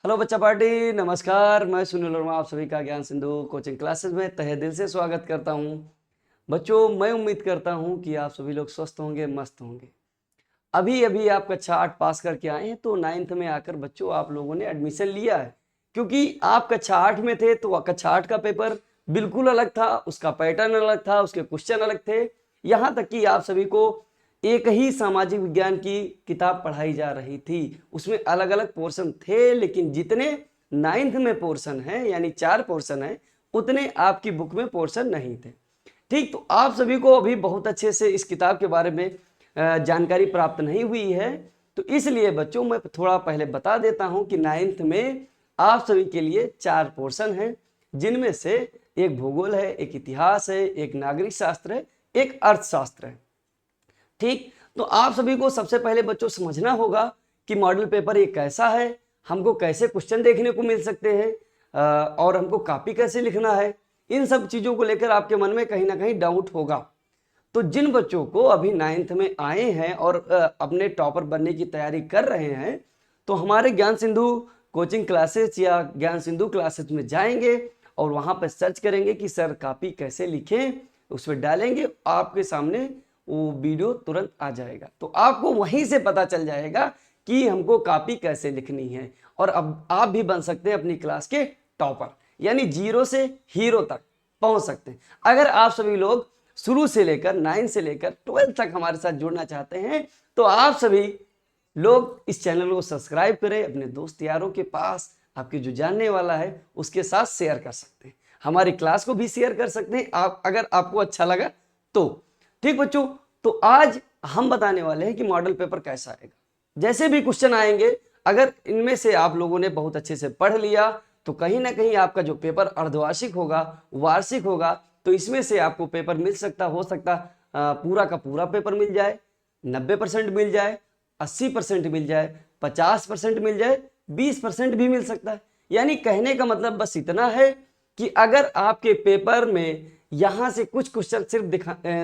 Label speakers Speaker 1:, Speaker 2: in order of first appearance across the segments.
Speaker 1: Hello बच्चा party, नमस्कार। मैं सुनील वर्मा आप सभी का ज्ञान सिंधु कोचिंग क्लासेस में तहे दिल से स्वागत करता हूं। बच्चों, मैं उम्मीद करता हूं कि आप सभी लोग स्वस्थ होंगे, मस्त होंगे। अभी अभी आप कक्षा 8 पास करके आए हैं, तो 9th में आकर बच्चों आप लोगों ने एडमिशन लिया है। क्योंकि आप कक्षा 8 में थे तो कक्षा 8 का पेपर बिल्कुल अलग था, उसका पैटर्न अलग था, उसके क्वेश्चन अलग थे। यहाँ तक कि आप सभी को एक ही सामाजिक विज्ञान की किताब पढ़ाई जा रही थी, उसमें अलग अलग पोर्शन थे, लेकिन जितने 9th में पोर्शन है यानी 4 पोर्शन है, उतने आपकी बुक में पोर्शन नहीं थे। ठीक, तो आप सभी को अभी बहुत अच्छे से इस किताब के बारे में जानकारी प्राप्त नहीं हुई है, तो इसलिए बच्चों मैं थोड़ा पहले बता देता हूं कि 9th में आप सभी के लिए 4 पोर्शन हैं, जिनमें से एक भूगोल है, एक इतिहास है, एक नागरिक शास्त्र है, एक अर्थशास्त्र है। ठीक, तो आप सभी को सबसे पहले बच्चों समझना होगा कि मॉडल पेपर ये कैसा है, हमको कैसे क्वेश्चन देखने को मिल सकते हैं और हमको कॉपी कैसे लिखना है। इन सब चीज़ों को लेकर आपके मन में कहीं ना कहीं डाउट होगा। तो जिन बच्चों को अभी 9th में आए हैं और अपने टॉपर बनने की तैयारी कर रहे हैं, तो हमारे ज्ञान सिंधु कोचिंग क्लासेस या ज्ञान सिंधु क्लासेस में जाएंगे और वहाँ पर सर्च करेंगे कि सर कॉपी कैसे लिखें, उसमें डालेंगे, आपके सामने वो वीडियो तुरंत आ जाएगा। तो आपको वहीं से पता चल जाएगा कि हमको कॉपी कैसे लिखनी है, और अब आप भी बन सकते हैं अपनी क्लास के टॉपर, यानी 0 से हीरो तक पहुंच सकते हैं। अगर आप सभी लोग शुरू से लेकर 9 से लेकर 12 तक हमारे साथ जुड़ना चाहते हैं, तो आप सभी लोग इस चैनल को सब्सक्राइब करें, अपने दोस्त यारों के पास, आपके जो जानने वाला है उसके साथ शेयर कर सकते हैं, हमारी क्लास को भी शेयर कर सकते हैं आप, अगर आपको अच्छा लगा तो। ठीक बच्चों, तो आज हम बताने वाले हैं कि मॉडल पेपर कैसा आएगा। जैसे भी क्वेश्चन आएंगे, अगर इनमें से आप लोगों ने बहुत अच्छे से पढ़ लिया, तो कहीं ना कहीं आपका जो पेपर अर्धवार्षिक होगा, वार्षिक होगा, तो इसमें से आपको पेपर मिल सकता, हो सकता पूरा का पूरा पेपर मिल जाए, 90% मिल जाए, 80% मिल जाए, 50% मिल जाए, 20% भी मिल सकता है। यानी कहने का मतलब बस इतना है कि अगर आपके पेपर में यहां से कुछ क्वेश्चन सिर्फ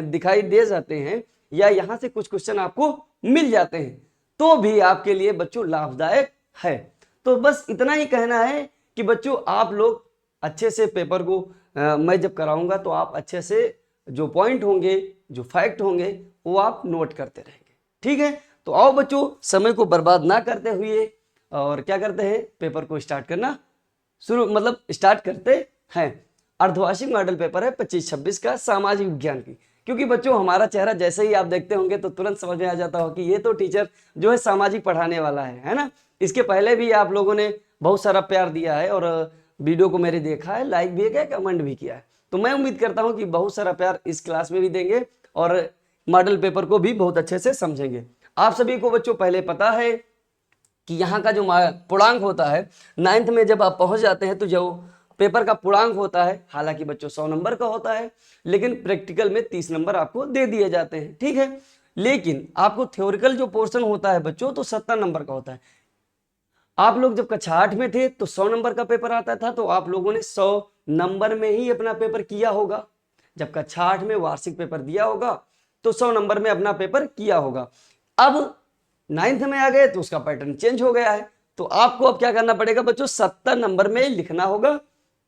Speaker 1: दिखाई दे जाते हैं, या यहां से कुछ क्वेश्चन आपको मिल जाते हैं, तो भी आपके लिए बच्चों लाभदायक है। तो बस इतना ही कहना है कि बच्चों आप लोग अच्छे से पेपर को मैं जब कराऊंगा तो आप अच्छे से जो पॉइंट होंगे, जो फैक्ट होंगे, वो आप नोट करते रहेंगे। ठीक है, तो आओ बच्चों, समय को बर्बाद ना करते हुए और क्या करते हैं, पेपर को स्टार्ट करना शुरू स्टार्ट करते हैं। अर्धवार्षिक मॉडल पेपर है 25-26 का सामाजिक विज्ञान की। क्योंकि बच्चों हमारा चेहरा जैसे ही आप देखते होंगे तो तुरंत समझ में आ जाता हो कि ये तो टीचर जो है सामाजिक पढ़ाने वाला है ना। इसके पहले भी आप लोगों ने बहुत सारा प्यार दिया है और वीडियो को मेरे देखा है, लाइक भी किया, कमेंट भी किया है। तो मैं उम्मीद करता हूँ कि बहुत सारा प्यार इस क्लास में भी देंगे और मॉडल पेपर को भी बहुत अच्छे से समझेंगे। आप सभी को बच्चों पहले पता है कि यहाँ का जो पूर्णांक होता है, 9th में जब आप पहुंच जाते हैं तो जो पेपर का पूर्णांक होता है, हालांकि बच्चों 100 नंबर का होता है, लेकिन प्रैक्टिकल में 30 नंबर आपको दे दिए जाते हैं। ठीक है, लेकिन आपको थ्योरिकल जो पोर्शन होता है बच्चों तो 70 नंबर का होता है। आप लोग जब कक्षा 8 में थे तो 100 नंबर का पेपर आता था, तो आप लोगों ने 100 नंबर में ही अपना पेपर किया होगा। जब कक्षा 8 में वार्षिक पेपर दिया होगा तो 100 नंबर में अपना पेपर किया होगा। अब 9th में आ गए तो उसका पैटर्न चेंज हो गया है, तो आपको अब क्या करना पड़ेगा बच्चों, 70 नंबर में लिखना होगा।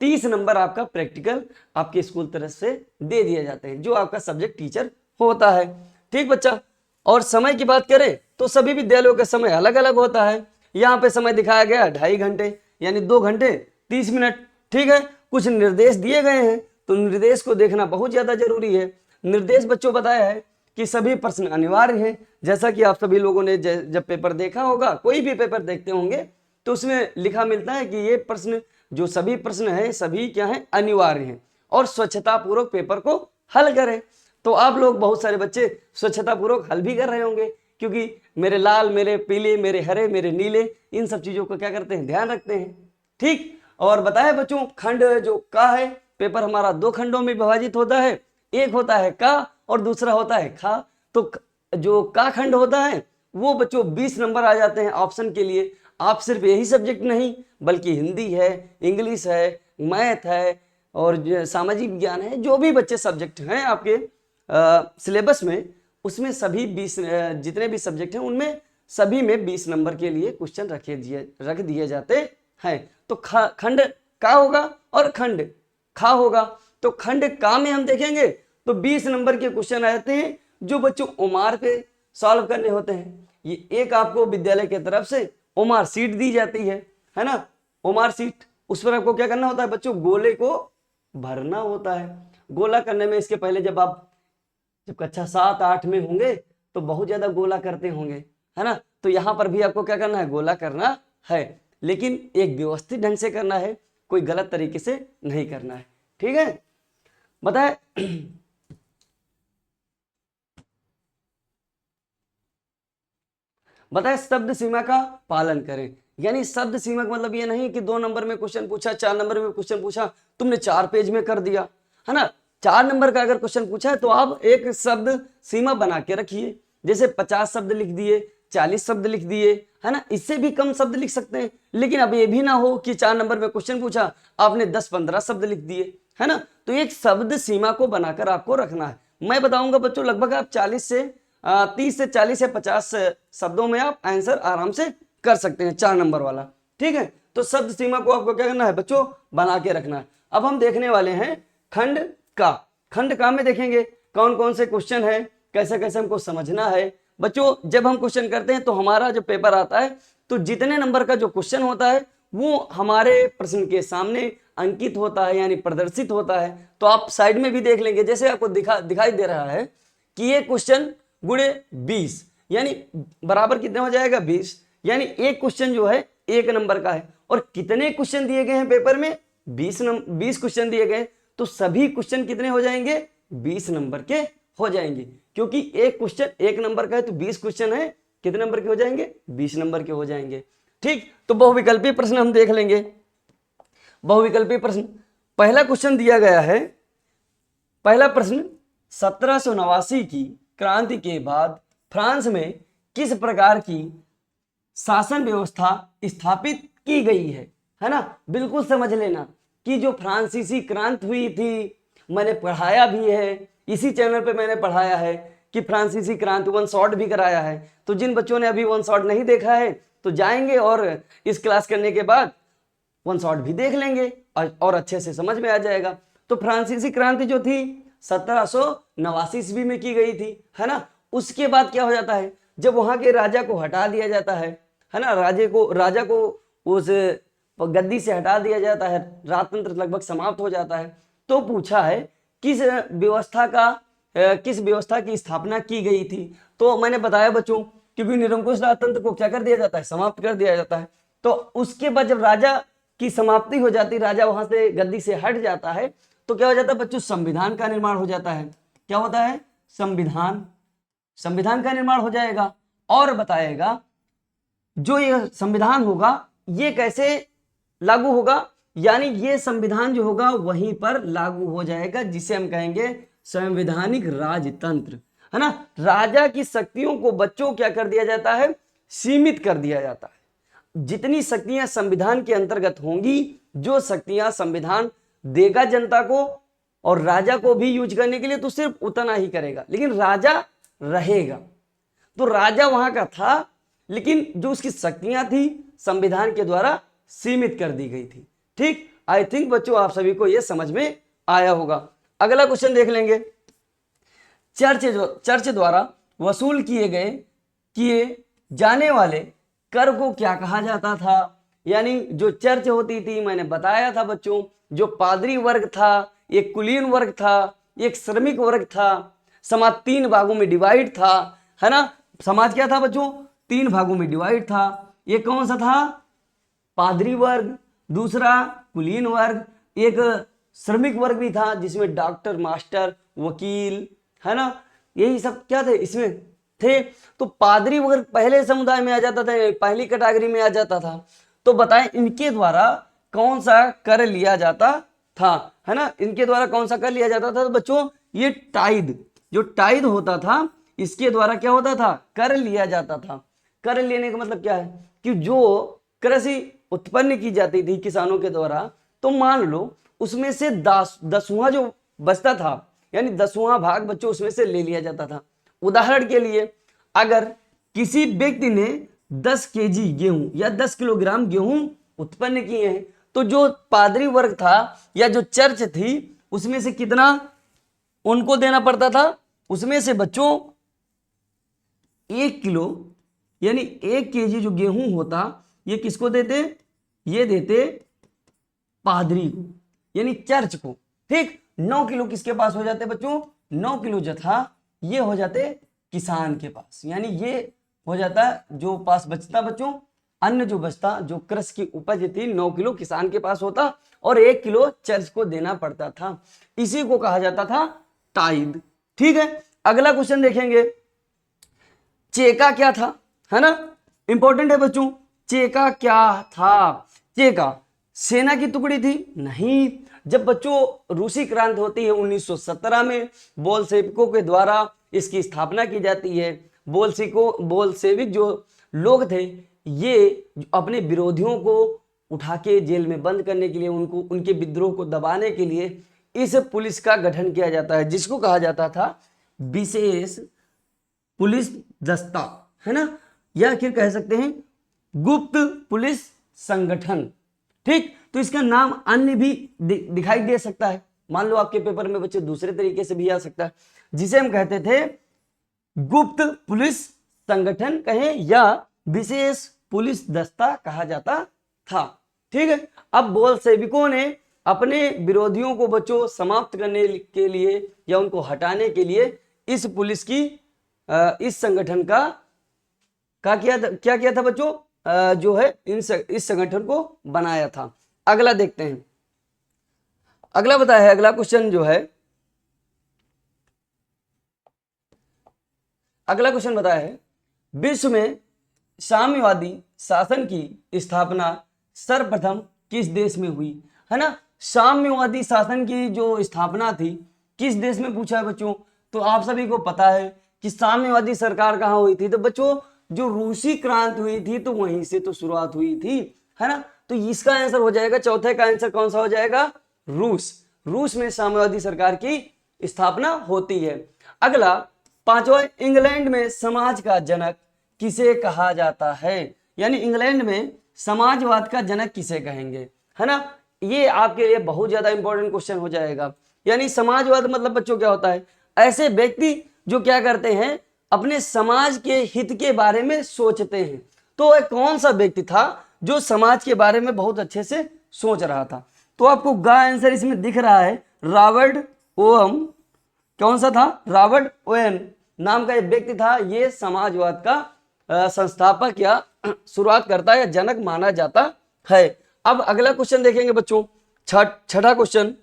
Speaker 1: 30 नंबर आपका प्रैक्टिकल आपके स्कूल तरफ से दे दिए जाते हैं, जो आपका सब्जेक्ट टीचर होता है। ठीक बच्चा, और समय की बात करें तो सभी विद्यालयों का समय अलग अलग होता है। यहाँ पे समय दिखाया गया 2.5 घंटे, यानी 2 घंटे 30 मिनट। ठीक है, कुछ निर्देश दिए गए हैं, तो निर्देश को देखना बहुत ज्यादा जरूरी है। निर्देश बच्चों बताया है कि सभी प्रश्न अनिवार्य हैं। जैसा कि आप सभी लोगों ने जब पेपर देखा होगा, कोई भी पेपर देखते होंगे, तो उसमें लिखा मिलता है कि ये प्रश्न, जो सभी प्रश्न है, सभी क्या है, अनिवार्य हैं, और स्वच्छता पूर्वक पेपर को हल करें। तो आप लोग बहुत सारे बच्चे स्वच्छता पूर्वक हल भी कर रहे होंगे, क्योंकि मेरे लाल, मेरे पीले, मेरे हरे, मेरे नीले, इन सब चीजों का क्या करते हैं, ध्यान रखते हैं। ठीक, और बताया बच्चों, खंड जो का है, पेपर हमारा 2 खंडों में विभाजित होता है, एक होता है का और दूसरा होता है खा। तो जो का खंड होता है वो बच्चों 20 नंबर आ जाते हैं ऑप्शन के लिए। आप सिर्फ यही सब्जेक्ट नहीं, बल्कि हिंदी है, इंग्लिश है, मैथ है और सामाजिक विज्ञान है, जो भी बच्चे सब्जेक्ट हैं आपके सिलेबस में, उसमें सभी 20 जितने भी सब्जेक्ट हैं उनमें सभी में 20 नंबर के लिए क्वेश्चन रख दिए जाते है। तो खंड का होगा और खंड खा होगा। तो खंड का में हम देखेंगे तो 20 नंबर के क्वेश्चन आते हैं जो बच्चों ओमार पे सॉल्व करने होते हैं। ये एक आपको विद्यालय की तरफ से ओमार सीट दी जाती है ना, ओमार सीट। उस पर आपको क्या करना होता है बच्चों, गोले को भरना होता है। गोला करने में इसके पहले जब कक्षा 7-8 में होंगे तो बहुत ज्यादा गोला करते होंगे, है ना। तो यहाँ पर भी आपको क्या करना है, गोला करना है, लेकिन एक व्यवस्थित ढंग से करना है, कोई गलत तरीके से नहीं करना है। ठीक है, बताए बताए शब्द सीमा का पालन करें। यानी शब्द सीमा का मतलब ये नहीं कि 2 नंबर में क्वेश्चन पूछा, 4 नंबर में क्वेश्चन पूछा, तुमने 4 पेज में कर दिया, है ना। 4 नंबर का अगर क्वेश्चन पूछा है तो आप एक शब्द सीमा बना के रखिए। जैसे 50 शब्द लिख दिए, 40 शब्द लिख दिए, है ना। इससे भी कम शब्द लिख सकते हैं, लेकिन अब ये भी ना हो कि 4 नंबर में क्वेश्चन पूछा आपने 10-15 शब्द लिख दिए, है ना। तो एक शब्द सीमा को बनाकर आपको रखना है। मैं बताऊंगा बच्चों, लगभग आप 30 से 40 या 50 शब्दों में आप आंसर आराम से कर सकते हैं, 4 नंबर वाला। ठीक है, तो शब्द सीमा को आपको क्या करना है बच्चों, बना के रखना है। अब हम देखने वाले हैं खंड का। खंड का में देखेंगे कौन कौन से क्वेश्चन है, कैसे कैसे हमको समझना है। बच्चों जब हम क्वेश्चन करते हैं तो हमारा जो पेपर आता है तो जितने नंबर का जो क्वेश्चन होता है वो हमारे प्रश्न के सामने अंकित होता है, यानी प्रदर्शित होता है। तो आप साइड में भी देख लेंगे, जैसे आपको दिखाई दे रहा है कि ये क्वेश्चन गुणे 20 यानी बराबर कितना हो जाएगा 20, यानी एक क्वेश्चन जो है 1 नंबर का है। और कितने क्वेश्चन दिए गए हैं पेपर में, 20 क्वेश्चन दिए गए, तो सभी क्वेश्चन कितने हो जाएंगे, 20 नंबर के हो जाएंगे। क्योंकि एक क्वेश्चन 1 नंबर का है तो 20 क्वेश्चन है, कितने नंबर के हो जाएंगे, 20 नंबर के हो जाएंगे। ठीक, तो बहुविकल्पीय प्रश्न हम देख लेंगे। बहुविकल्पीय प्रश्न, पहला क्वेश्चन दिया गया है। पहला प्रश्न, 1789 की क्रांति के बाद फ्रांस में किस प्रकार की शासन व्यवस्था स्थापित की गई है ना। बिल्कुल समझ लेना कि जो फ्रांसीसी क्रांति हुई थी, मैंने पढ़ाया भी है, इसी चैनल पे मैंने पढ़ाया है कि फ्रांसीसी क्रांति 1 शॉट भी कराया है। तो जिन बच्चों ने अभी 1 शॉट नहीं देखा है तो जाएंगे और इस क्लास करने के बाद 1 शॉट भी देख लेंगे और अच्छे से समझ में आ जाएगा। तो फ्रांसीसी क्रांति जो थी 1789 ईस्वी में की गई थी, है ना। उसके बाद क्या हो जाता है, जब वहां के राजा को हटा दिया जाता है ना, राजा को उस गद्दी से हटा दिया जाता है, राजतंत्र लगभग समाप्त हो जाता है। तो पूछा है किस व्यवस्था की स्थापना की गई थी। तो मैंने बताया बच्चों, क्योंकि निरंकुश राजतंत्र को क्या कर दिया जाता है, समाप्त कर दिया जाता है। तो उसके बाद जब राजा की समाप्ति हो जाती, राजा वहां से गद्दी से हट जाता है, तो क्या हो जाता है बच्चों, संविधान का निर्माण हो जाता है। क्या होता है, संविधान का निर्माण हो जाएगा। और बताएगा जो ये संविधान होगा ये कैसे लागू होगा, यानी ये संविधान जो होगा वहीं पर लागू हो जाएगा, जिसे हम कहेंगे संवैधानिक राजतंत्र, है ना। राजा की शक्तियों को बच्चों क्या कर दिया जाता है, सीमित कर दिया जाता है। जितनी शक्तियां संविधान के अंतर्गत होंगी, जो शक्तियां संविधान देगा जनता को और राजा को भी यूज करने के लिए, तो सिर्फ उतना ही करेगा, लेकिन राजा रहेगा। तो राजा वहां का था, लेकिन जो उसकी शक्तियां थी संविधान के द्वारा सीमित कर दी गई थी। ठीक, आई थिंक बच्चों आप सभी को यह समझ में आया होगा। अगला क्वेश्चन देख लेंगे, चर्च द्वारा वसूल किए जाने वाले कर को क्या कहा जाता था। यानी जो चर्च होती थी, मैंने बताया था बच्चों, जो पादरी वर्ग था, एक कुलीन वर्ग था, एक श्रमिक वर्ग था, समाज 3 भागों में डिवाइड था, है ना। समाज क्या था बच्चों, 3 भागों में डिवाइड था। ये कौन सा था, पादरी वर्ग, दूसरा कुलीन वर्ग, एक श्रमिक वर्ग भी था जिसमें डॉक्टर, मास्टर, वकील, है ना, यही सब क्या थे इसमें थे। तो पादरी वर्ग पहले समुदाय में आ जाता था, पहली कैटेगरी में आ जाता था। तो बताएं इनके द्वारा कौन सा कर लिया जाता था, है ना, इनके द्वारा कौन सा कर लिया जाता था। तो बच्चों ये टाइड, जो टाइड होता था, इसके द्वारा क्या होता था, कर लिया जाता था। कर लेने का मतलब क्या है कि जो कृषि उत्पन्न की जाती थी किसानों के द्वारा, तो मान लो उसमें से 10वां जो बचता था, यानी 10वां भाग बच्चों उसमें से ले लिया जाता था। उदाहरण के लिए अगर किसी व्यक्ति ने 10 केजी गेहूं या 10 किलोग्राम गेहूं उत्पन्न किए हैं। तो जो पादरी वर्ग था या जो चर्च थी उसमें से कितना उनको देना पड़ता था, उसमें से बच्चों 1 किलो यानी 1 केजी जो गेहूं होता ये किसको देते, ये देते पादरी को यानी चर्च को। ठीक, 9 किलो किसके पास हो जाते बच्चों, 9 किलो जथा ये हो जाते किसान के पास, यानी ये हो जाता जो पास बचता बच्चों, अन्न जो बचता जो कृषि की उपज थी 9 किलो किसान के पास होता और 1 किलो चर्च को देना पड़ता था। इसी को कहा जाता था टाइद। ठीक है, अगला क्वेश्चन देखेंगे, चेका क्या था, है ना, इंपॉर्टेंट है बच्चों। चेका क्या था, चेका सेना की टुकड़ी थी, नहीं। जब बच्चों रूसी क्रांति होती है 1917 में, बोल्शेविकों के द्वारा इसकी स्थापना की जाती है। बोल्शेविक जो लोग थे ये अपने विरोधियों को उठा के जेल में बंद करने के लिए, उनको उनके विद्रोह को दबाने के लिए इस पुलिस का गठन किया जाता है, जिसको कहा जाता था विशेष पुलिस दस्ता, है ना, या फिर कह सकते हैं गुप्त पुलिस संगठन। ठीक, तो इसका नाम अन्य भी दिखाई दे सकता है, मान लो आपके पेपर में बच्चे दूसरे तरीके से भी आ सकता है, जिसे हम कहते थे गुप्त पुलिस संगठन कहें या विशेष पुलिस दस्ता कहा जाता था। ठीक है, अब बोल्शेविकों ने अपने विरोधियों को बच्चों समाप्त करने के लिए या उनको हटाने के लिए इस पुलिस की इस संगठन का क्या किया था बच्चों, जो है इस संगठन को बनाया था। अगला देखते हैं, अगला बताया है, अगला क्वेश्चन जो है, अगला क्वेश्चन बताया है विश्व में साम्यवादी शासन की स्थापना सर्वप्रथम किस देश में हुई, है ना। साम्यवादी शासन की जो स्थापना थी किस देश में पूछा है बच्चों, तो आप सभी को पता है कि साम्यवादी सरकार कहाँ हुई थी, तो बच्चों जो रूसी क्रांति हुई थी तो वहीं से तो शुरुआत हुई थी, है ना। तो इसका आंसर हो जाएगा, चौथे का आंसर कौन सा हो जाएगा, रूस। रूस में साम्यवादी सरकार की स्थापना होती है। अगला पांचवा, इंग्लैंड में समाज का जनक किसे कहा जाता है, यानी इंग्लैंड में समाजवाद का जनक किसे कहेंगे, है ना। ये आपके लिए बहुत ज्यादा इंपॉर्टेंट क्वेश्चन हो जाएगा। यानी समाजवाद मतलब बच्चों क्या होता है, ऐसे व्यक्ति जो क्या करते हैं अपने समाज के हित के बारे में सोचते हैं। तो एक कौन सा व्यक्ति था जो समाज के बारे में बहुत अच्छे से सोच रहा था, तो आपको गा आंसर इसमें दिख रहा है, रॉबर्ट ओवन। कौन सा था, रॉबर्ट ओवन नाम का एक व्यक्ति था, ये समाजवाद का संस्थापक या शुरुआत करता है या जनक माना जाता है। अब अगला क्वेश्चन देखेंगे बच्चों, छठा क्वेश्चन,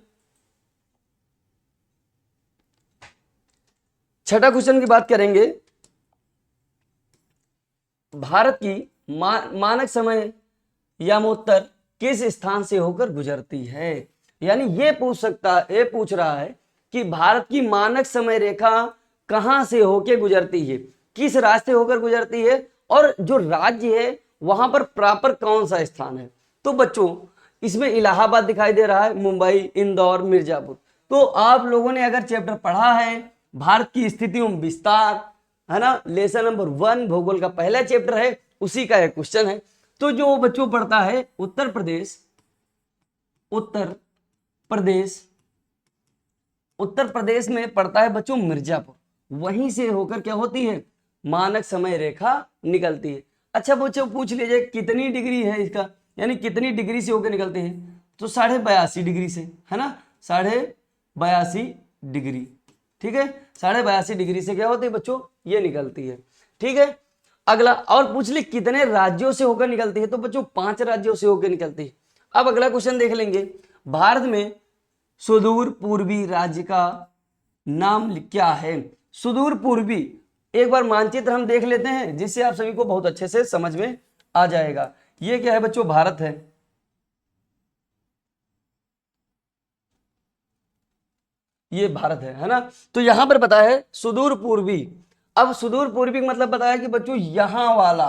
Speaker 1: छठा क्वेश्चन की बात करेंगे, भारत की मानक समय यामोत्तर किस स्थान से होकर गुजरती है, यानी ये पूछ रहा है कि भारत की मानक समय रेखा कहां से होकर गुजरती है, किस रास्ते होकर गुजरती है, और जो राज्य है वहां पर प्रॉपर कौन सा स्थान है। तो बच्चों इसमें इलाहाबाद दिखाई दे रहा है, मुंबई, इंदौर, मिर्जापुर। तो आप लोगों ने अगर चैप्टर पढ़ा है भारत की स्थिति एवं विस्तार, है ना, लेसन नंबर 1 भूगोल का पहला चैप्टर है, उसी का एक क्वेश्चन है। तो जो बच्चों पढ़ता है उत्तर प्रदेश में पड़ता है बच्चों मिर्जापुर, वहीं से होकर क्या होती है मानक समय रेखा निकलती है। अच्छा बच्चों पूछ लीजिए कितनी डिग्री है इसका, यानी कितनी डिग्री से होकर निकलती है, तो 82.5 डिग्री से, है ना, 82.5 डिग्री। ठीक है, 82.5 डिग्री से क्या होती है बच्चों, ये निकलती है। ठीक है, अगला और पूछ ली कितने राज्यों से होकर निकलती है, तो बच्चों 5 राज्यों से होकर निकलती है। अब अगला क्वेश्चन देख लेंगे, भारत में सुदूर पूर्वी राज्य का नाम क्या है। सुदूर पूर्वी एक बार मानचित्र हम देख लेते हैं जिससे आप सभी को बहुत अच्छे से समझ में आ जाएगा। ये क्या है बच्चों, भारत है, ये भारत है ना। तो यहां पर बताया है सुदूर पूर्वी। अब सुदूर पूर्वी मतलब बताया कि बच्चों यहां वाला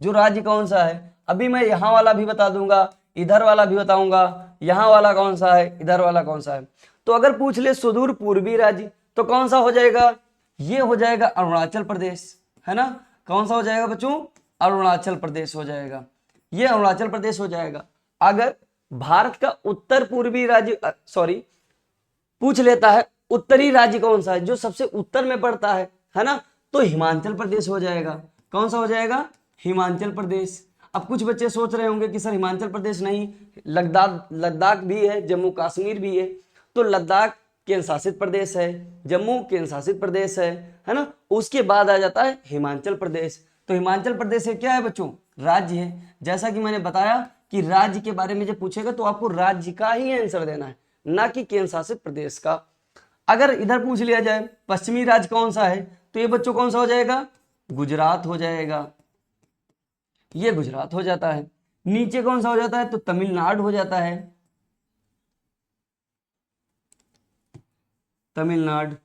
Speaker 1: जो राज्य कौन सा है, अभी मैं यहां वाला भी बता दूंगा, इधर वाला भी बताऊंगा, यहां वाला कौन सा है, इधर वाला कौन सा है। तो अगर पूछ ले सुदूर पूर्वी राज्य तो कौन सा हो जाएगा, ये हो जाएगा अरुणाचल प्रदेश, है ना। कौन सा हो जाएगा बच्चों, अरुणाचल प्रदेश हो जाएगा, ये अरुणाचल प्रदेश हो जाएगा। अगर भारत का उत्तर पूर्वी राज्य पूछ लेता है उत्तरी राज्य कौन सा है जो सबसे उत्तर में पड़ता है ना, तो हिमाचल प्रदेश हो जाएगा। कौन सा हो जाएगा? हिमाचल प्रदेश। अब कुछ बच्चे सोच रहे होंगे कि सर हिमाचल प्रदेश नहीं, लद्दाख भी है, जम्मू कश्मीर भी है। तो लद्दाख केंद्र शासित प्रदेश है, जम्मू केंद्र शासित प्रदेश है ना, उसके बाद आ जाता है हिमाचल प्रदेश। तो हिमाचल प्रदेश है क्या है बच्चों? राज्य है। जैसा कि मैंने बताया कि राज्य के बारे में जब पूछेगा तो आपको राज्य का ही आंसर देना है, ना कि केंद्र शासित प्रदेश का। अगर इधर पूछ लिया जाए पश्चिमी राज्य कौन सा है, तो ये बच्चों कौन सा हो जाएगा? गुजरात हो जाएगा। ये गुजरात हो जाता है। नीचे कौन सा हो जाता है? तो तमिलनाडु हो जाता है। तमिलनाडु।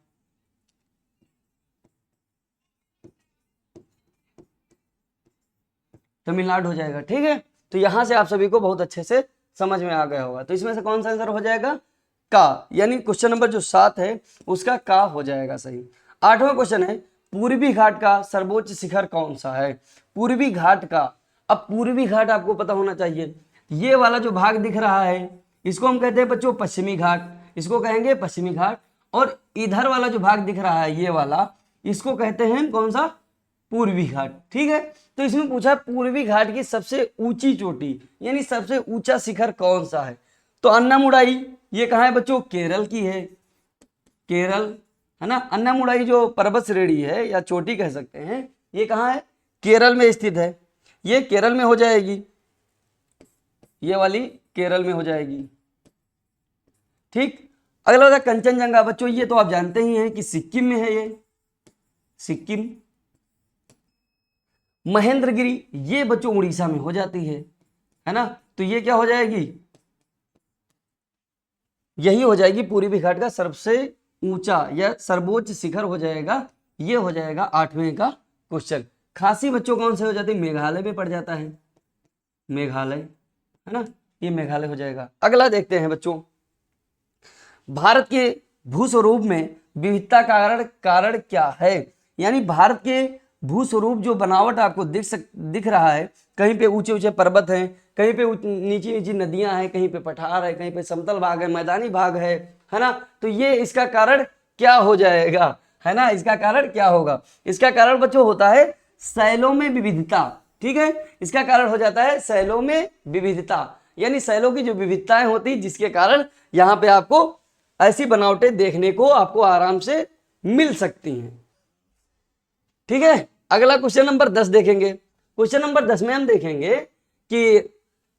Speaker 1: तमिलनाडु हो जाएगा। ठीक है, तो यहां से आप सभी को बहुत अच्छे से समझ में आ गया होगा। तो इसमें से कौन सा आंसर हो जाएगा? का, यानी क्वेश्चन नंबर जो 7 है उसका का हो जाएगा सही। 8वां क्वेश्चन है पूर्वी घाट का सर्वोच्च शिखर कौन सा है? पूर्वी घाट का, अब पूर्वी घाट आपको पता होना चाहिए। ये वाला जो भाग दिख रहा है इसको हम कहते हैं बच्चों पश्चिमी घाट, इसको कहेंगे पश्चिमी घाट। और इधर वाला जो भाग दिख रहा है ये वाला, इसको कहते हैं कौन सा? पूर्वी घाट। ठीक है, तो इसमें पूछा पूर्वी घाट की सबसे ऊंची चोटी यानी सबसे ऊंचा शिखर कौन सा है? तो अन्नामुडाई, ये कहाँ है बच्चों? केरल की है, केरल है ना। अन्नामुडाई जो पर्वत श्रेणी है या चोटी कह सकते हैं, ये कहाँ है? केरल में स्थित है। ये केरल में हो जाएगी, ये वाली केरल में हो जाएगी। ठीक, अगला होता है कंचनजंगा। बच्चों ये तो आप जानते ही हैं कि सिक्किम में है, ये सिक्किम। महेंद्रगिरी ये बच्चों उड़ीसा में हो जाती है ना। तो ये क्या हो जाएगी? यही हो जाएगी पूर्वी घाट का सबसे ऊंचा या सर्वोच्च शिखर हो जाएगा। ये हो जाएगा 8वें का क्वेश्चन। खासी बच्चों कौन से हो जाते हैं? मेघालय में पड़ जाता है, मेघालय है ना, ये मेघालय हो जाएगा। अगला देखते हैं बच्चों, भारत के भूस्वरूप में विविधता का कारण क्या है? यानी भारत के भूस्वरूप जो बनावट आपको दिख रहा है, कहीं पे ऊंचे ऊंचे पर्वत हैं, कहीं पे नीची नीची नदियां हैं, कहीं पे पठार है, कहीं पे समतल भाग है, मैदानी भाग है ना। तो ये इसका कारण क्या हो जाएगा, है ना? इसका कारण क्या होगा? इसका कारण बच्चों होता है शैलों में विविधता। ठीक है, इसका कारण हो जाता है शैलों में विविधता, यानी शैलों की जो विविधताएं होती जिसके कारण यहाँ पे आपको ऐसी बनावटें देखने को आपको आराम से मिल सकती हैं। ठीक है, अगला क्वेश्चन नंबर 10 देखेंगे। क्वेश्चन नंबर 10 में हम देखेंगे कि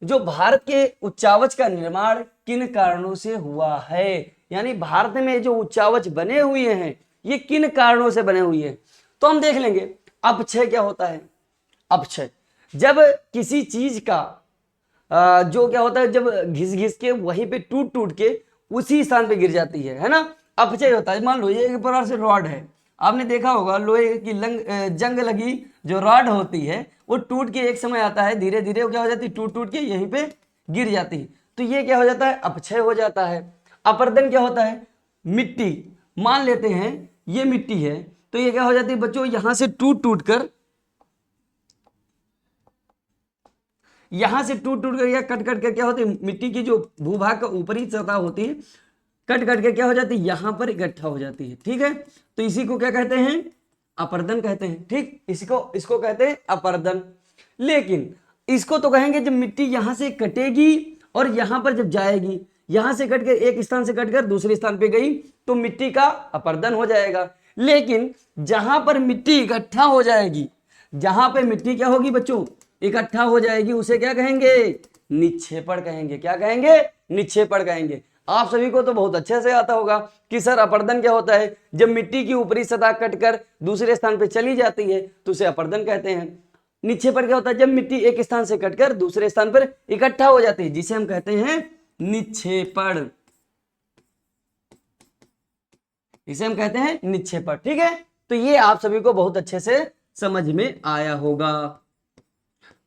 Speaker 1: जो भारत के उच्चावच का निर्माण किन कारणों से हुआ है, यानी भारत में जो उच्चावच बने हुए हैं ये किन कारणों से बने हुए हैं। तो हम देख लेंगे अपक्षय क्या होता है। अपक्षय, जब किसी चीज का जो क्या होता है, जब घिस घिस के वहीं पे टूट टूट के उसी स्थान पे गिर जाती है ना, अपक्षय होता है। मान लो ये एक प्रकार से रॉड है, आपने देखा होगा लोहे की जंग लगी जो रॉड होती है वो टूट के एक समय आता है, धीरे धीरे वो क्या हो जाती है, टूट टूट के यहीं पे गिर जाती है। तो ये क्या हो जाता है? अपक्षय हो जाता है। अपर्दन क्या होता है? मिट्टी, मान लेते हैं ये मिट्टी है, तो ये क्या हो जाती है बच्चों, यहां से टूट टूट कर, यहां से टूट टूट कर या कट कट कर क्या होती है, मिट्टी की जो भूभाग का ऊपरी सतह होती है कट कट के क्या हो जाती है, यहां पर इकट्ठा हो जाती है। ठीक है, तो इसी को क्या कहते हैं? अपर्दन कहते हैं। ठीक, इसको कहते हैं अपर्दन। लेकिन इसको तो कहेंगे जब मिट्टी यहां से कटेगी और यहां पर जब जाएगी, यहां से कटकर एक स्थान से कटकर दूसरे स्थान पे गई तो मिट्टी का अपर्दन हो जाएगा। लेकिन जहां पर मिट्टी इकट्ठा हो जाएगी, जहां पे मिट्टी क्या होगी बच्चों, इकट्ठा हो जाएगी, उसे क्या कहेंगे? निक्षेपण कहेंगे। क्या कहेंगे? निक्षेपण कहेंगे। आप सभी को तो बहुत अच्छे से आता होगा कि सर अपर्दन क्या होता है, जब मिट्टी की ऊपरी सतह कटकर दूसरे स्थान पर चली जाती है तो उसे अपर्दन कहते हैं। निक्षेपण क्या होता है? जब मिट्टी एक स्थान से कटकर दूसरे स्थान पर इकट्ठा हो जाती है, जिसे हम कहते हैं निक्षेपण, इसे हम कहते हैं निक्षेपण। ठीक है, तो ये आप सभी को बहुत अच्छे से समझ में आया होगा।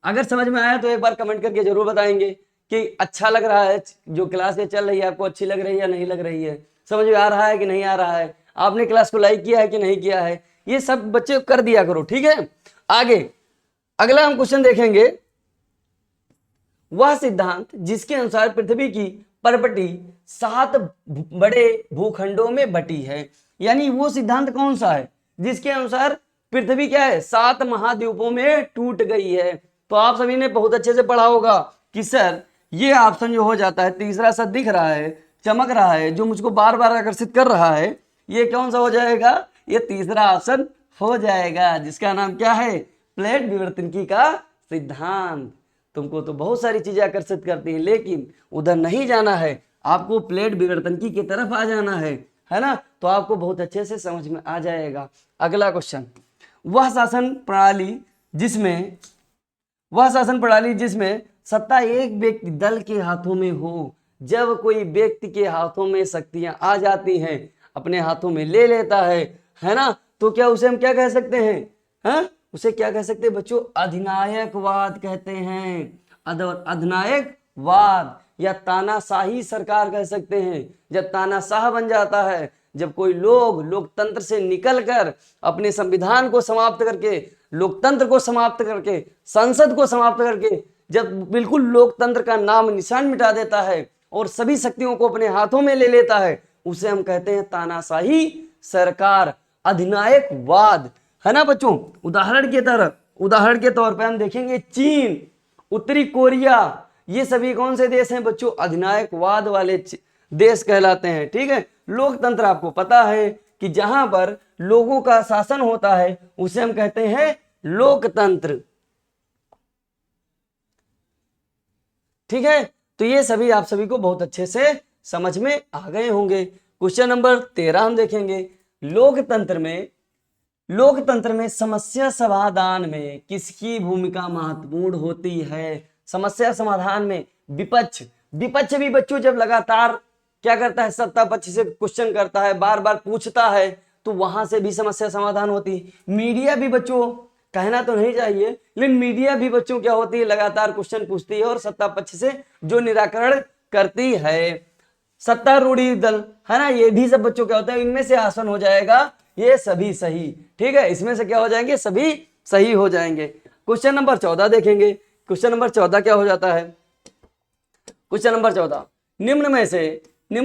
Speaker 1: अगर समझ में आया तो एक बार कमेंट करके जरूर बताएंगे कि अच्छा लग रहा है, जो क्लास ये चल रही है आपको अच्छी लग रही है या नहीं लग रही है, समझ में आ रहा है कि नहीं आ रहा है, आपने क्लास को लाइक किया है कि नहीं किया है, ये सब बच्चे कर दिया करो। ठीक है, आगे अगला हम क्वेश्चन देखेंगे, वह सिद्धांत जिसके अनुसार पृथ्वी की परपटी 7 बड़े भूखंडों में बटी है। यानी वो सिद्धांत कौन सा है जिसके अनुसार पृथ्वी क्या है 7 महाद्वीपों में टूट गई है। तो आप सभी ने बहुत अच्छे से पढ़ा होगा कि सर ये ऑप्शन जो हो जाता है, तीसरा सा दिख रहा है, चमक रहा है, जो मुझको बार बार आकर्षित कर रहा है, ये कौन सा हो जाएगा, ये तीसरा ऑप्शन हो जाएगा, जिसका नाम क्या है, प्लेट विवर्तनिकी का सिद्धांत। तुमको तो बहुत सारी चीजें आकर्षित करती हैं, लेकिन उधर नहीं जाना है, आपको प्लेट विवर्तनिकी की तरफ आ जाना है ना, तो आपको बहुत अच्छे से समझ में आ जाएगा। अगला क्वेश्चन, वह शासन प्रणाली जिसमें सत्ता एक व्यक्ति दल के हाथों में हो। जब कोई व्यक्ति के हाथों में शक्तियां आ जाती हैं, अपने हाथों में ले लेता है ना, तो क्या उसे हम क्या कह सकते हैं, हाँ उसे क्या कह सकते हैं बच्चों, अधिनायकवाद कहते हैं। अधिनायकवाद या तानाशाही सरकार कह सकते हैं। जब तानाशाह बन जाता है, जब कोई लोकतंत्र से निकलकर अपने संविधान को समाप्त करके, लोकतंत्र को समाप्त करके, संसद को समाप्त करके, जब बिल्कुल लोकतंत्र का नाम निशान मिटा देता है और सभी शक्तियों को अपने हाथों में ले लेता है, उसे हम कहते हैं तानाशाही सरकार, अधिनायकवाद, है ना बच्चों। उदाहरण के तौर पे हम देखेंगे चीन, उत्तरी कोरिया, ये सभी कौन से देश हैं बच्चों, अधिनायकवाद वाले देश कहलाते हैं। ठीक है, लोकतंत्र आपको पता है कि जहां पर लोगों का शासन होता है उसे हम कहते हैं लोकतंत्र। ठीक है, तो ये सभी आप सभी को बहुत अच्छे से समझ में आ गए होंगे। क्वेश्चन नंबर 13 हम देखेंगे, लोकतंत्र में समस्या समाधान में किसकी भूमिका महत्वपूर्ण होती है। समस्या समाधान में विपक्ष भी बच्चों जब लगातार क्या करता है, सत्ता पक्ष से क्वेश्चन करता है, बार बार पूछता है, तो वहां से भी समस्या समाधान होती है। मीडिया भी बच्चों, कहना तो नहीं चाहिए, लेकिन मीडिया भी बच्चों क्या होती है, लगातार क्वेश्चन पूछती है और सत्ता पक्ष से जो निराकरण करती है। सत्तारूढ़ी दल, है ना, ये भी सब बच्चों क्या होता है, इनमें से आसन हो जाएगा ये सभी सही। ठीक है, इसमें से क्या हो जाएंगे, सभी सही हो जाएंगे। क्वेश्चन नंबर 14 देखेंगे। क्वेश्चन नंबर 14 क्या हो जाता है, क्वेश्चन नंबर 14, निम्न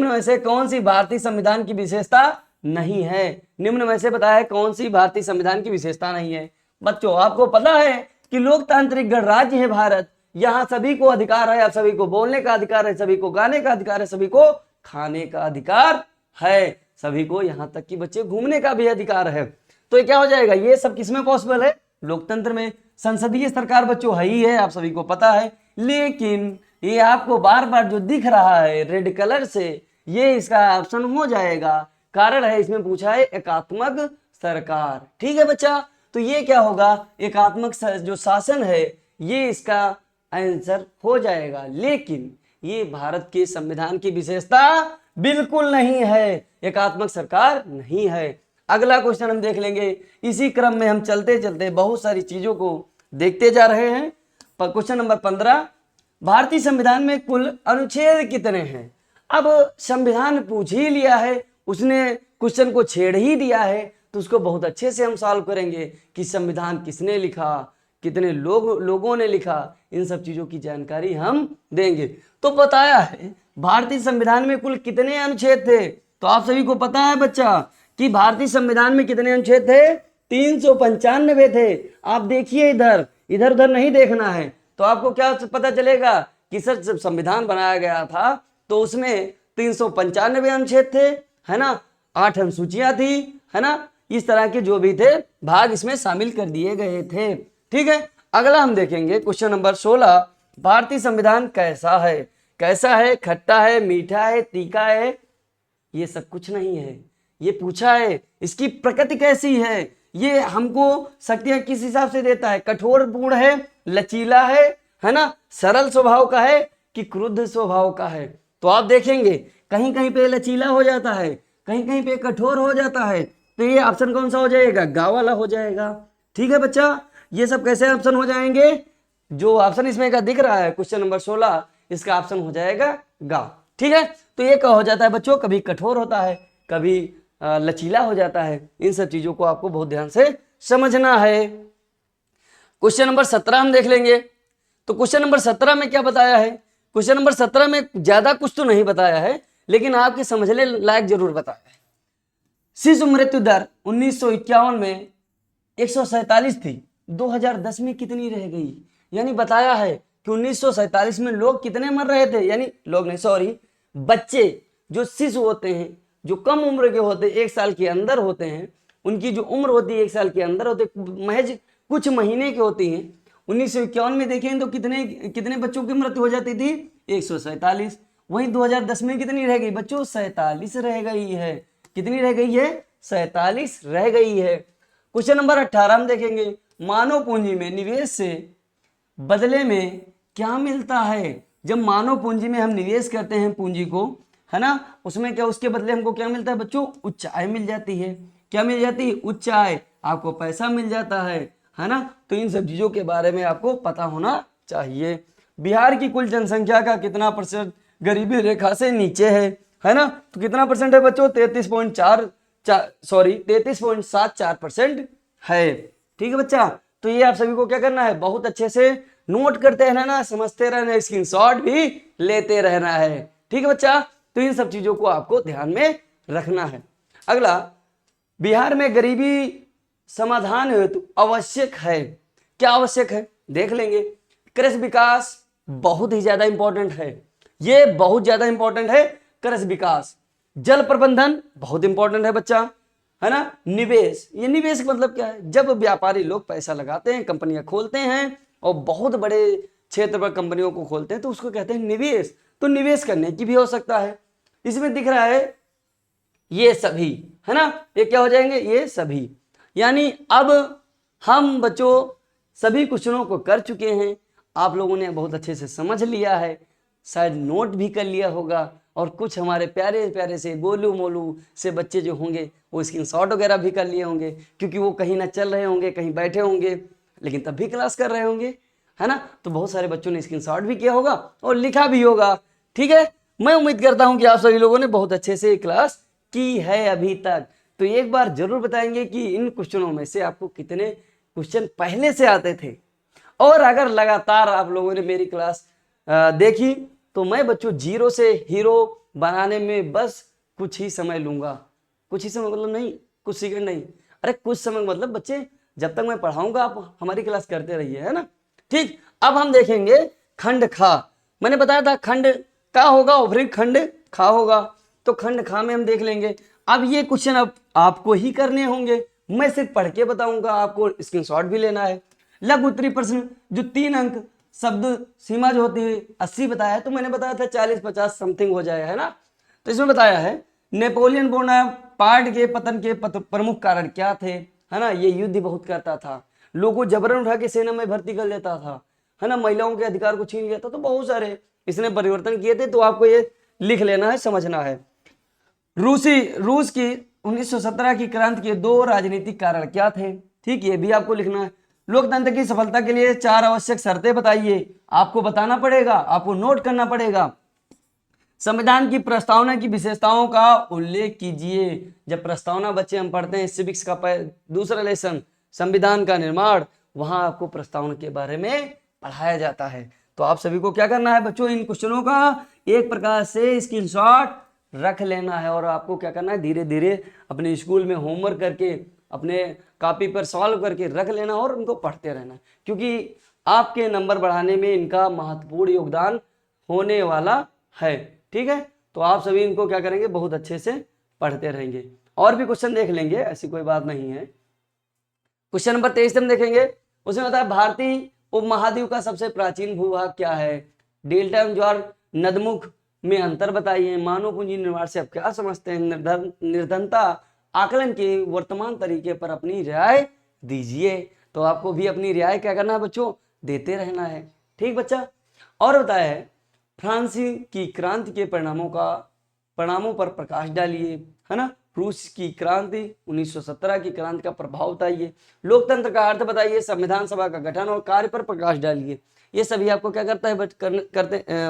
Speaker 1: में से कौन सी भारतीय संविधान की विशेषता नहीं है। निम्न में से बताया है कौन सी भारतीय संविधान की विशेषता नहीं है। बच्चों आपको पता है कि लोकतांत्रिक गणराज्य है भारत, यहाँ सभी को अधिकार है, सभी को बोलने का अधिकार है, सभी को गाने का अधिकार है, सभी को खाने का अधिकार है, सभी को यहाँ तक कि बच्चे घूमने का भी अधिकार है। तो ये क्या हो जाएगा, ये सब किसमें पॉसिबल है, लोकतंत्र में। संसदीय सरकार बच्चों है ही है, आप सभी को पता है, लेकिन ये आपको बार बार जो दिख रहा है रेड कलर से, ये इसका ऑप्शन हो जाएगा। कारण है इसमें पूछा है एकात्मक सरकार। ठीक है बच्चा, तो ये क्या होगा, एकात्मक जो शासन है ये इसका आंसर हो जाएगा। लेकिन ये भारत के संविधान की विशेषता बिल्कुल नहीं है, एकात्मक सरकार नहीं है। अगला क्वेश्चन हम देख लेंगे। इसी क्रम में हम चलते चलते बहुत सारी चीजों को देखते जा रहे हैं। क्वेश्चन नंबर 15, भारतीय संविधान में कुल अनुच्छेद कितने हैं। अब संविधान पूछ ही लिया है, उसने क्वेश्चन को छेड़ ही दिया है, तो उसको बहुत अच्छे से हम सॉल्व करेंगे कि संविधान किसने लिखा, कितने लोगों ने लिखा, इन सब चीजों की जानकारी हम देंगे। तो बताया है भारतीय संविधान में कुल कितने अनुच्छेद थे, तो आप सभी को पता है बच्चा कि भारतीय संविधान में कितने अनुच्छेद थे, 395 थे। आप देखिए इधर उधर नहीं देखना है, तो आपको क्या पता चलेगा कि सर जब संविधान बनाया गया था तो उसमें 395 अनुच्छेद थे, है ना, 8 अनुसूचियां थी, है ना, इस तरह के जो भी थे भाग इसमें शामिल कर दिए गए थे। ठीक है, अगला हम देखेंगे क्वेश्चन नंबर 16, भारतीय संविधान कैसा है, खट्टा है, मीठा है, तीखा है, ये सब कुछ नहीं है। ये पूछा है इसकी प्रकृति कैसी है, ये हमको शक्तियां किस हिसाब से देता है, कठोर पूर्ण है, लचीला है ना, सरल स्वभाव का है कि क्रुद्ध स्वभाव का है। तो आप देखेंगे कहीं कहीं पे लचीला हो जाता है, कहीं कहीं पे कठोर हो जाता है, तो ये ऑप्शन कौन सा हो जाएगा, गा वाला हो जाएगा। ठीक है बच्चा, ये सब कैसे ऑप्शन हो जाएंगे, जो ऑप्शन इसमें का दिख रहा है क्वेश्चन नंबर 16, इसका ऑप्शन हो जाएगा गा। ठीक है, तो ये क्या हो जाता है बच्चों, कभी कठोर होता है, कभी लचीला हो जाता है। इन सब चीजों को आपको बहुत ध्यान से समझना है। क्वेश्चन नंबर 17 हम देख लेंगे। तो क्वेश्चन नंबर 17 में क्या बताया है? क्वेश्चन नंबर 17 में ज्यादा कुछ तो नहीं बताया है, लेकिन आपके समझने लायक जरूर बताया है। शिशु मृत्यु दर 1951 में 147 थी, 2010 में कितनी रह गई? यानी बताया है कि 1947 में लोग कितने मर रहे थे, यानी लोग नहीं, सॉरी, बच्चे जो शिशु होते हैं, जो कम उम्र के होते हैं, 1 साल के अंदर होते हैं, उनकी जो उम्र होती है 1 साल के अंदर होते, महज कुछ महीने की होती हैं। 1951 में देखें तो कितने कितने बच्चों की मृत्यु हो जाती थी? 147। वहीं 2010 में कितनी रह गई बच्चों? 47 रह गई है। कितनी रह गई है? 47 रह गई है। क्वेश्चन नंबर 18 में देखेंगे, मानव पूंजी में निवेश से बदले में क्या मिलता है? जब मानव पूंजी में हम निवेश करते हैं पूंजी को, है ना, उसमें क्या, उसके बदले हमको क्या मिलता है बच्चों? उच्च आय मिल जाती है। क्या मिल जाती है? उच्च आय, आपको पैसा मिल जाता है ना। तो इन सब चीजों के बारे में आपको पता होना चाहिए। बिहार की कुल जनसंख्या का कितना % गरीबी रेखा से नीचे है ना? तो कितना % है बच्चों? 33.74% है। ठीक है बच्चा, तो ये आप सभी को क्या करना है? बहुत अच्छे से नोट करते रहना, समझते रहना, स्क्रीनशॉट भी लेते रहना है। ठीक है बच्चा, तो इन सब चीजों को आपको ध्यान में रखना है। अगला, बिहार में गरीबी समाधान हेतु आवश्यक है। क्या आवश्यक है? देख लेंगे। कृषि विकास बहुत ही ज्यादा इंपॉर्टेंट है, ये बहुत ज्यादा इंपॉर्टेंट है कृषि विकास। जल प्रबंधन बहुत इंपॉर्टेंट है बच्चा, है ना। निवेश, ये निवेश का मतलब क्या है? जब व्यापारी लोग पैसा लगाते हैं, कंपनियां खोलते हैं और बहुत बड़े क्षेत्र पर कंपनियों को खोलते हैं, तो उसको कहते हैं निवेश। तो निवेश करने की भी हो सकता है। इसमें दिख रहा है ये सभी, है ना, ये क्या हो जाएंगे? ये सभी। यानी अब हम बच्चों सभी क्वेश्चनों को कर चुके हैं, आप लोगों ने बहुत अच्छे से समझ लिया है, शायद नोट भी कर लिया होगा, और कुछ हमारे प्यारे प्यारे से गोलू मोलू से बच्चे जो होंगे वो स्क्रीनशॉट वगैरह भी कर लिए होंगे, क्योंकि वो कहीं ना चल रहे होंगे, कहीं बैठे होंगे, लेकिन तब भी क्लास कर रहे होंगे, है ना। तो बहुत सारे बच्चों ने स्क्रीनशॉट भी किया होगा और लिखा भी होगा। ठीक है, मैं उम्मीद करता हूं कि आप सभी लोगों ने बहुत अच्छे से क्लास की है अभी तक। तो एक बार जरूर बताएंगे कि इन क्वेश्चनों में से आपको कितने क्वेश्चन पहले से आते थे, और अगर लगातार आप लोगों ने मेरी क्लास देखी तो मैं बच्चों 0 से हीरो बनाने में बस कुछ ही समय लूंगा। कुछ ही समय मतलब नहीं कुछ सेकंड नहीं, अरे कुछ समय मतलब बच्चे जब तक मैं पढ़ाऊंगा आप हमारी क्लास करते रहिए, है ना। ठीक, अब हम देखेंगे खंड खा। मैंने बताया था खंड का होगा और फिर खंड खा होगा, तो खंड खा में हम देख लेंगे। अब ये क्वेश्चन अब आपको ही करने होंगे, मैं सिर्फ पढ़ के बताऊंगा, आपको स्क्रीनशॉट भी लेना है। लघु उत्तरीय प्रश्न जो 3 अंक शब्द सीमा जो होती है 80 बताया है, तो मैंने बताया था 40-50 समथिंग हो जाए, है ना। तो इसमें बताया है नेपोलियन बोनापार्ट के पतन के प्रमुख कारण क्या थे, है ना। ये युद्ध बहुत करता था, लोगों को जबरन उठा के सेना में भर्ती कर लेता था, है ना, महिलाओं के अधिकार को छीन लेता, तो बहुत सारे इसने परिवर्तन किए थे, तो आपको ये लिख लेना है, समझना है। रूस की 1917 की क्रांति के 2 राजनीतिक कारण क्या थे, ठीक, ये भी आपको लिखना है। लोकतंत्र की सफलता के लिए 4 आवश्यक शर्तें बताइए, आपको बताना पड़ेगा, आपको नोट करना पड़ेगा। संविधान की प्रस्तावना की विशेषताओं का उल्लेख कीजिए। जब प्रस्तावना बच्चे हम पढ़ते हैं सिविक्स का दूसरा लेसन संविधान का निर्माण, वहां आपको प्रस्तावना के बारे में पढ़ाया जाता है। तो आप सभी को क्या करना है बच्चों, इन क्वेश्चनों का एक प्रकार से स्क्रीनशॉट रख लेना है, और आपको क्या करना है, धीरे धीरे अपने स्कूल में होमवर्क करके अपने कॉपी पर सॉल्व करके रख लेना और उनको पढ़ते रहना, क्योंकि आपके नंबर बढ़ाने में इनका महत्वपूर्ण योगदान होने वाला है। ठीक है, तो आप सभी इनको क्या करेंगे, बहुत अच्छे से पढ़ते रहेंगे। और भी क्वेश्चन देख लेंगे, ऐसी कोई बात नहीं है। क्वेश्चन नंबर 23 हम देखेंगे, उसमें बताया भारतीय उपमहाद्वीप का सबसे प्राचीन भूभाग क्या है। डेल्टा एवं ज्वार नदमुख में अंतर बताइए। मानव पूंजी निर्माण से आप क्या समझते हैं। निर्धनता आकलन के वर्तमान तरीके पर अपनी राय दीजिए। तो आपको भी अपनी राय क्या करना है बच्चों, देते रहना है। ठीक बच्चा, और बताया है फ्रांसी की क्रांति के परिणामों पर प्रकाश डालिए, है ना। रूस की क्रांति 1917 की क्रांति का प्रभाव बताइए। लोकतंत्र का अर्थ बताइए। संविधान सभा का गठन और कार्य पर प्रकाश डालिए। ये सभी आपको क्या करता है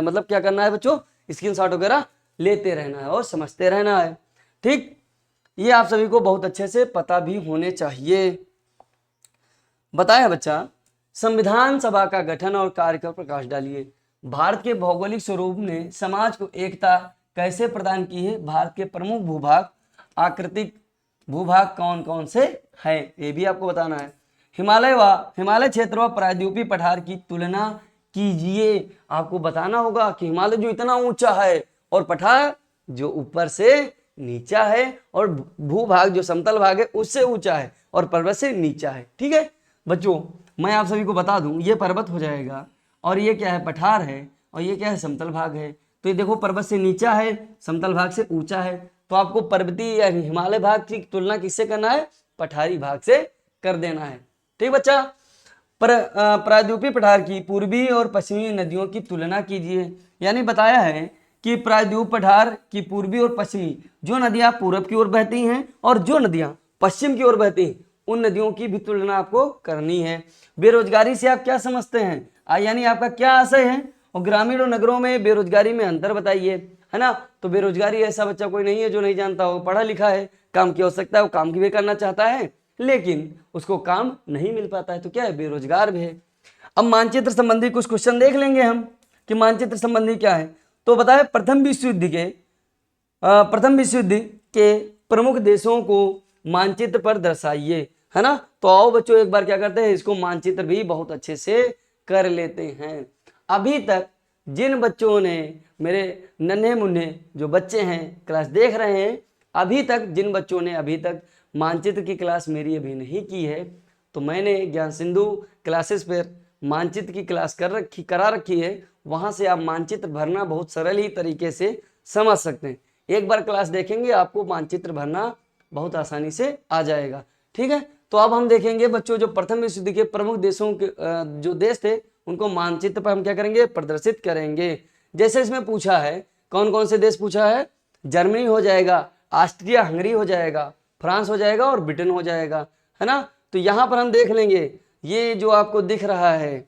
Speaker 1: मतलब क्या करना है बच्चों, स्क्रीनशॉट वगैरह लेते रहना है और समझते रहना है। ठीक, ये आप सभी को बहुत अच्छे से पता भी होने चाहिए। बताया बच्चा संविधान सभा का गठन और कार्य पर प्रकाश डालिए। भारत के भौगोलिक स्वरूप ने समाज को एकता कैसे प्रदान की है? भारत के प्रमुख भूभाग, आकृतिक भूभाग कौन कौन से हैं, ये भी आपको बताना है। हिमालय क्षेत्र व प्रायद्वीपीय पठार की तुलना कीजिए। आपको बताना होगा कि हिमालय जो इतना ऊंचा है और पठार जो ऊपर से नीचा है और भूभाग जो समतल भाग है उससे ऊंचा है और पर्वत से नीचा है। ठीक है बच्चों, मैं आप सभी को बता दूं, ये पर्वत हो जाएगा और ये क्या है? पठार है, और ये क्या है? समतल भाग है। तो ये देखो पर्वत से नीचा है, समतल भाग से ऊंचा है, तो आपको पर्वतीय या हिमालय भाग की तुलना किससे करना है? पठारी भाग से कर देना है। ठीक बच्चा। प्रायद्वीपीय पठार की पूर्वी और पश्चिमी नदियों की तुलना कीजिए। यानी बताया है कि प्रायद्वीप पठार की पूर्वी और पश्चिमी जो नदियां पूर्व की ओर बहती हैं और जो नदियां पश्चिम की ओर बहती हैं उन नदियों की भी तुलना आपको करनी है। बेरोजगारी से आप क्या समझते हैं? यानी आपका क्या आशय है? और ग्रामीण और नगरों में बेरोजगारी में अंतर बताइए, है ना। तो बेरोजगारी ऐसा बच्चा कोई नहीं है जो नहीं जानता हो, पढ़ा लिखा है, काम की आवश्यकता है, वो काम की भी करना चाहता है लेकिन उसको काम नहीं मिल पाता है, तो क्या है? बेरोजगार भी है। अब मानचित्र संबंधी कुछ क्वेश्चन देख लेंगे हम कि मानचित्र संबंधी क्या है। तो बताए प्रथम विश्व युद्ध के प्रमुख देशों को मानचित्र पर दर्शाइए, है ना। तो आओ बच्चों एक बार क्या करते हैं, इसको मानचित्र भी बहुत अच्छे से कर लेते हैं। अभी तक जिन बच्चों ने, मेरे नन्हे मुन्ने जो बच्चे हैं क्लास देख रहे हैं, अभी तक जिन बच्चों ने अभी तक मानचित्र की क्लास मेरी अभी नहीं की है, तो मैंने ज्ञान सिंधु क्लासेस पर मानचित्र की क्लास करा रखी है। वहां से आप मानचित्र भरना बहुत सरल ही तरीके से समझ सकते हैं। एक बार क्लास देखेंगे आपको मानचित्र भरना बहुत आसानी से आ जाएगा। ठीक है, तो अब हम देखेंगे बच्चों जो प्रथम विश्व युद्ध के प्रमुख देशों के जो देश थे उनको मानचित्र पर हम क्या करेंगे? प्रदर्शित करेंगे। जैसे इसमें पूछा है कौन कौन से देश पूछा है? जर्मनी हो जाएगा, ऑस्ट्रिया हंगरी हो जाएगा, फ्रांस हो जाएगा और ब्रिटेन हो जाएगा, है ना। तो यहां पर हम देख लेंगे, ये जो आपको दिख रहा है,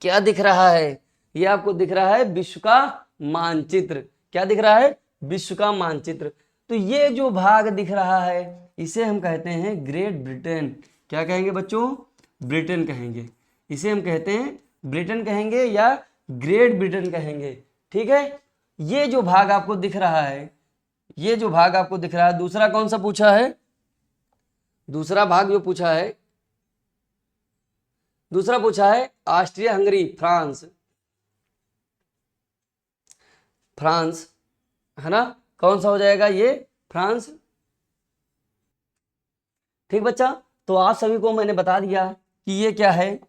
Speaker 1: क्या दिख रहा है? ये आपको दिख रहा है विश्व का मानचित्र। क्या दिख रहा है? विश्व का मानचित्र। तो ये जो भाग दिख रहा है इसे हम कहते हैं ग्रेट ब्रिटेन। क्या कहेंगे बच्चों? ब्रिटेन कहेंगे। इसे हम कहते हैं ब्रिटेन कहेंगे या ग्रेट ब्रिटेन कहेंगे। ठीक है, ये जो भाग आपको दिख रहा है, ये जो भाग आपको दिख रहा है। दूसरा कौन सा पूछा है? दूसरा भाग जो पूछा है, दूसरा पूछा है ऑस्ट्रिया हंगरी, फ्रांस, फ्रांस, है ना। कौन सा हो जाएगा? ये फ्रांस। ठीक बच्चा, तो आप सभी को मैंने बता दिया कि ये क्या है,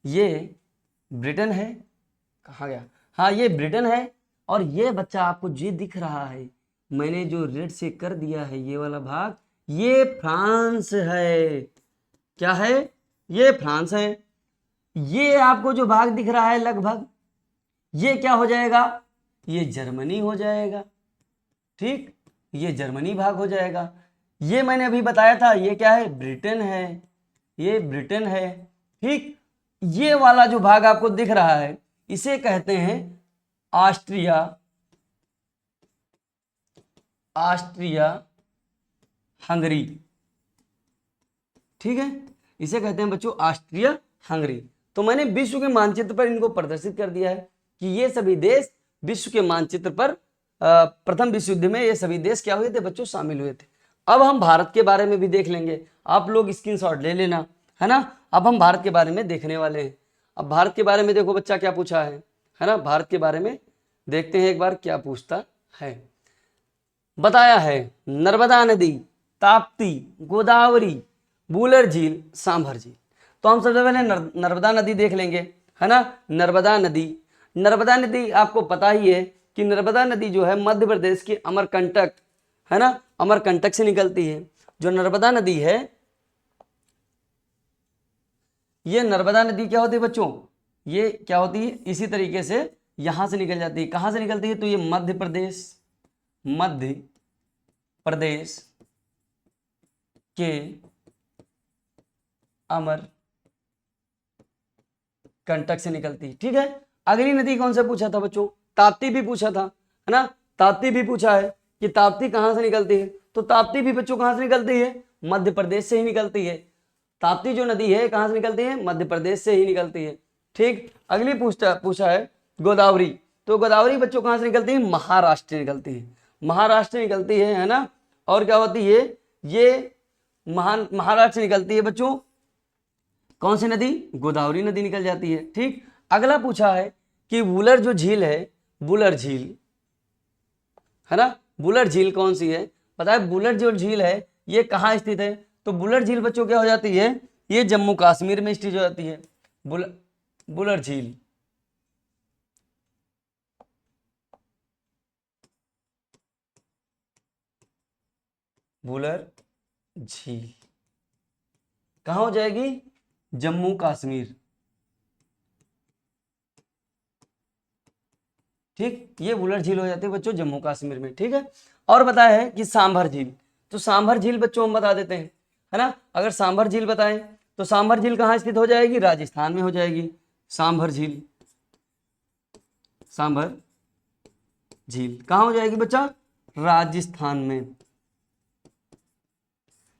Speaker 1: ये ब्रिटेन है। कहाँ गया? हाँ, ये ब्रिटेन है। और ये बच्चा आपको जो दिख रहा है, मैंने जो रेड से कर दिया है ये वाला भाग, ये फ्रांस है। क्या है? ये फ्रांस है। ये आपको जो भाग दिख रहा है लगभग, ये क्या हो जाएगा? ये जर्मनी हो जाएगा। ठीक, ये जर्मनी भाग हो जाएगा। ये मैंने अभी बताया था, ये क्या है? ब्रिटेन है, ये ब्रिटेन है। ठीक, ये वाला जो भाग आपको दिख रहा है इसे कहते हैं ऑस्ट्रिया, ऑस्ट्रिया हंगरी। ठीक है, इसे कहते हैं बच्चों ऑस्ट्रिया हंगरी। तो मैंने विश्व के मानचित्र पर इनको प्रदर्शित कर दिया है कि ये सभी देश विश्व के मानचित्र पर प्रथम विश्व युद्ध में ये सभी देश क्या हुए थे बच्चों? शामिल हुए थे। अब हम भारत के बारे में भी देख लेंगे, आप लोग स्क्रीनशॉट ले लेना, है ना। अब हम भारत के बारे में देखने वाले हैं। अब भारत के बारे में देखो बच्चा क्या पूछा है ना। भारत के बारे में देखते हैं एक बार क्या पूछता है। बताया है नर्मदा नदी, ताप्ती, गोदावरी, बूलर झील, सांभर झील। तो हम सबसे पहले नर्मदा नदी देख लेंगे, है ना। नर्मदा नदी, नर्मदा नदी आपको पता ही है कि नर्मदा नदी जो है मध्य प्रदेश की अमरकंटक, है ना, अमरकंटक से निकलती है। जो नर्मदा नदी है, ये नर्मदा नदी क्या होती है बच्चों? ये क्या होती है? इसी तरीके से यहां से निकल जाती है। कहां से निकलती है? तो ये मध्य प्रदेश, मध्य प्रदेश के अमर कंटक से निकलती है। ठीक है, अगली नदी कौन सा पूछा था बच्चों? ताप्ती भी पूछा था, है ना। ताप्ती भी पूछा है कि ताप्ती कहां से निकलती है। तो ताप्ती भी बच्चों कहां से निकलती है? मध्य प्रदेश से ही निकलती है। ताप्ती जो नदी है कहाँ से निकलती है? मध्य प्रदेश से ही निकलती है। ठीक, अगली पूछा है गोदावरी। तो गोदावरी बच्चों कहाँ से निकलती है? महाराष्ट्र निकलती है, महाराष्ट्र निकलती है ना। और क्या होती है? ये महाराष्ट्र से निकलती है बच्चों। कौन सी नदी? गोदावरी नदी निकल जाती है। ठीक, अगला पूछा है कि वुलर जो झील है, वुलर झील है ना, वुलर झील कौन सी है? पता है वुलर जो झील है ये कहाँ स्थित है? तो वुलर झील बच्चों क्या हो जाती है? ये जम्मू कश्मीर में स्थित हो जाती है। वुलर झील, वुलर झील कहाँ हो जाएगी? जम्मू कश्मीर। ठीक, ये वुलर झील हो जाती है बच्चों जम्मू कश्मीर में। ठीक है, और बताया है कि सांभर झील। तो सांभर झील बच्चों हम बता देते हैं, है ना। अगर सांभर झील बताएं तो सांभर झील कहाँ स्थित हो जाएगी? राजस्थान में हो जाएगी सांभर झील। सांभर झील कहाँ हो जाएगी बच्चा? राजस्थान में,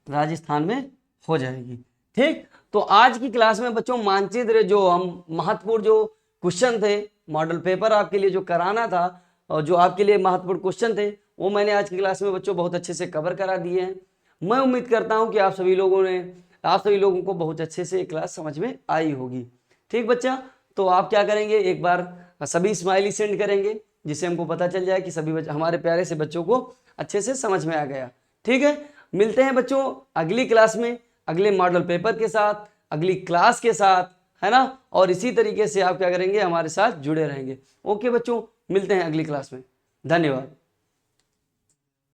Speaker 1: राजस्थान में हो जाएगी। ठीक, तो आज की क्लास में बच्चों मानचित्र जो हम महत्वपूर्ण जो क्वेश्चन थे, मॉडल पेपर आपके लिए जो कराना था और जो आपके लिए महत्वपूर्ण क्वेश्चन थे वो मैंने आज की क्लास में बच्चों बहुत अच्छे से कवर करा दिए हैं। मैं उम्मीद करता हूं कि आप सभी लोगों को बहुत अच्छे से क्लास समझ में आई होगी। ठीक बच्चा, तो आप क्या करेंगे, एक बार सभी स्माइली सेंड करेंगे जिससे हमको पता चल जाए कि सभी हमारे प्यारे से बच्चों को अच्छे से समझ में आ गया। ठीक है, मिलते हैं बच्चों अगली क्लास में, अगले मॉडल पेपर के साथ, अगली क्लास के साथ, है ना। और इसी तरीके से आप क्या करेंगे, हमारे साथ जुड़े रहेंगे। ओके बच्चों, मिलते हैं अगली क्लास में। धन्यवाद।